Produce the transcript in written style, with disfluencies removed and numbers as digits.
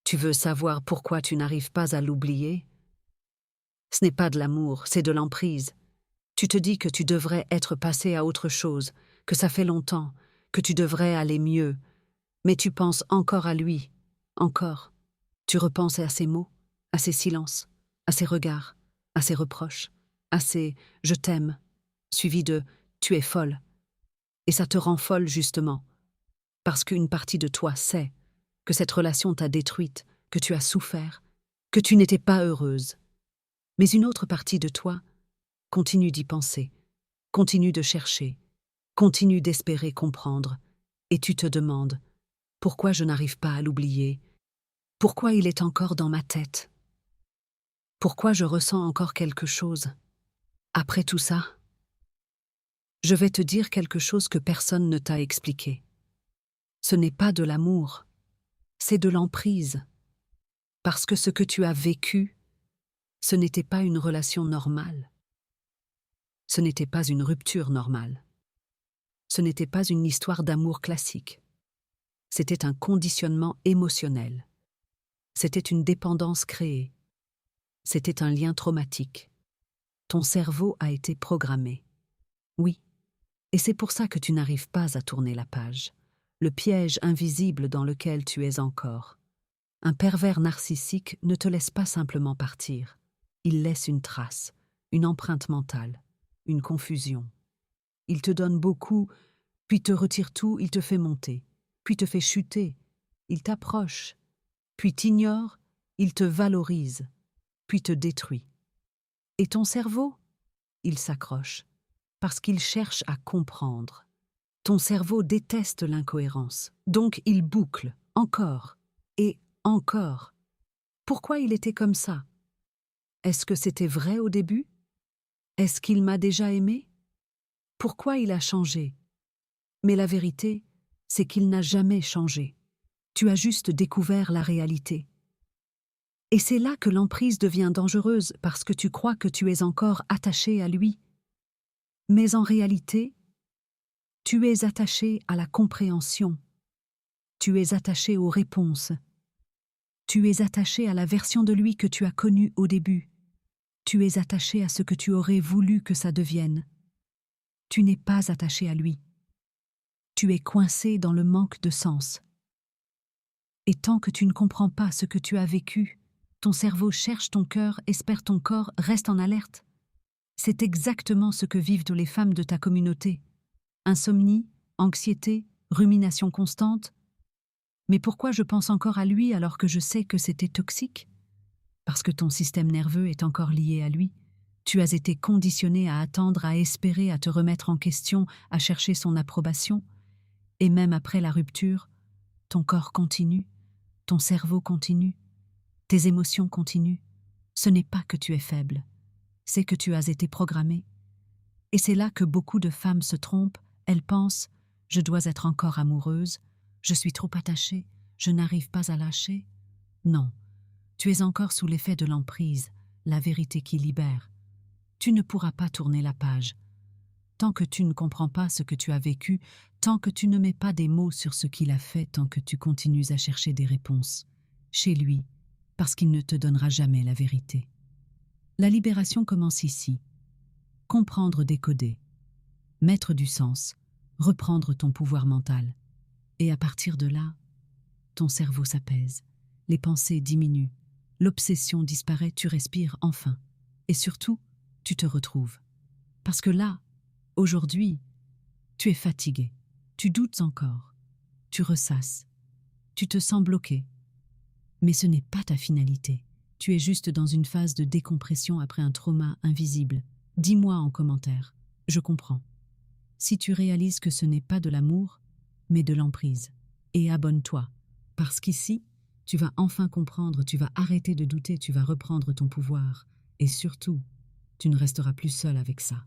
Tu veux savoir pourquoi tu n'arrives pas à l'oublier? Ce n'est pas de l'amour, c'est de l'emprise. Tu te dis que tu devrais être passé à autre chose, que ça fait longtemps, que tu devrais aller mieux, mais tu penses encore à lui, encore. Tu repenses à ses mots, à ses silences, à ses regards, à ses reproches, à ses « je t'aime », suivi de « tu es folle ». Et ça te rend folle justement, parce qu'une partie de toi sait que cette relation t'a détruite, que tu as souffert, que tu n'étais pas heureuse. Mais une autre partie de toi continue d'y penser, continue de chercher, continue d'espérer comprendre, et tu te demandes « pourquoi je n'arrive pas à l'oublier? Pourquoi il est encore dans ma tête? Pourquoi je ressens encore quelque chose? » Après tout ça, je vais te dire quelque chose que personne ne t'a expliqué. Ce n'est pas de l'amour, c'est de l'emprise. Parce que ce que tu as vécu, ce n'était pas une relation normale. Ce n'était pas une rupture normale. Ce n'était pas une histoire d'amour classique. C'était un conditionnement émotionnel. C'était une dépendance créée. C'était un lien traumatique. Ton cerveau a été programmé. Oui, et c'est pour ça que tu n'arrives pas à tourner la page. Le piège invisible dans lequel tu es encore. Un pervers narcissique ne te laisse pas simplement partir. Il laisse une trace, une empreinte mentale, une confusion. Il te donne beaucoup, puis te retire tout, il te fait monter, puis te fait chuter, il t'approche, puis t'ignore, il te valorise, puis te détruit. Et ton cerveau, il s'accroche, parce qu'il cherche à comprendre. Ton cerveau déteste l'incohérence, donc il boucle, encore, et encore. Pourquoi il était comme ça? Est-ce que c'était vrai au début? Est-ce qu'il m'a déjà aimé? Pourquoi il a changé? Mais la vérité, c'est qu'il n'a jamais changé. Tu as juste découvert la réalité. Et c'est là que l'emprise devient dangereuse parce que tu crois que tu es encore attaché à lui. Mais en réalité, tu es attaché à la compréhension. Tu es attaché aux réponses. Tu es attaché à la version de lui que tu as connue au début. Tu es attaché à ce que tu aurais voulu que ça devienne. Tu n'es pas attaché à lui. Tu es coincé dans le manque de sens. Et tant que tu ne comprends pas ce que tu as vécu, ton cerveau cherche ton cœur, espère ton corps, reste en alerte. C'est exactement ce que vivent les femmes de ta communauté. Insomnie, anxiété, rumination constante. Mais pourquoi je pense encore à lui alors que je sais que c'était toxique? Parce que ton système nerveux est encore lié à lui. Tu as été conditionné à attendre, à espérer, à te remettre en question, à chercher son approbation. Et même après la rupture, ton corps continue, ton cerveau continue, tes émotions continuent. Ce n'est pas que tu es faible, c'est que tu as été programmé. Et c'est là que beaucoup de femmes se trompent, elles pensent « je dois être encore amoureuse, je suis trop attachée, je n'arrive pas à lâcher ». Non, tu es encore sous l'effet de l'emprise, la vérité qui libère. Tu ne pourras pas tourner la page. Tant que tu ne comprends pas ce que tu as vécu, tant que tu ne mets pas des mots sur ce qu'il a fait, tant que tu continues à chercher des réponses, chez lui, parce qu'il ne te donnera jamais la vérité. La libération commence ici. Comprendre, décoder, mettre du sens, reprendre ton pouvoir mental. Et à partir de là, ton cerveau s'apaise, les pensées diminuent, l'obsession disparaît, tu respires enfin. Et surtout, tu te retrouves. Parce que là, aujourd'hui, tu es fatigué, tu doutes encore, tu ressasses, tu te sens bloqué. Mais ce n'est pas ta finalité. Tu es juste dans une phase de décompression après un trauma invisible. Dis-moi en commentaire, je comprends. Si tu réalises que ce n'est pas de l'amour, mais de l'emprise. Et abonne-toi, parce qu'ici, tu vas enfin comprendre, tu vas arrêter de douter, tu vas reprendre ton pouvoir. Et surtout, tu ne resteras plus seul avec ça.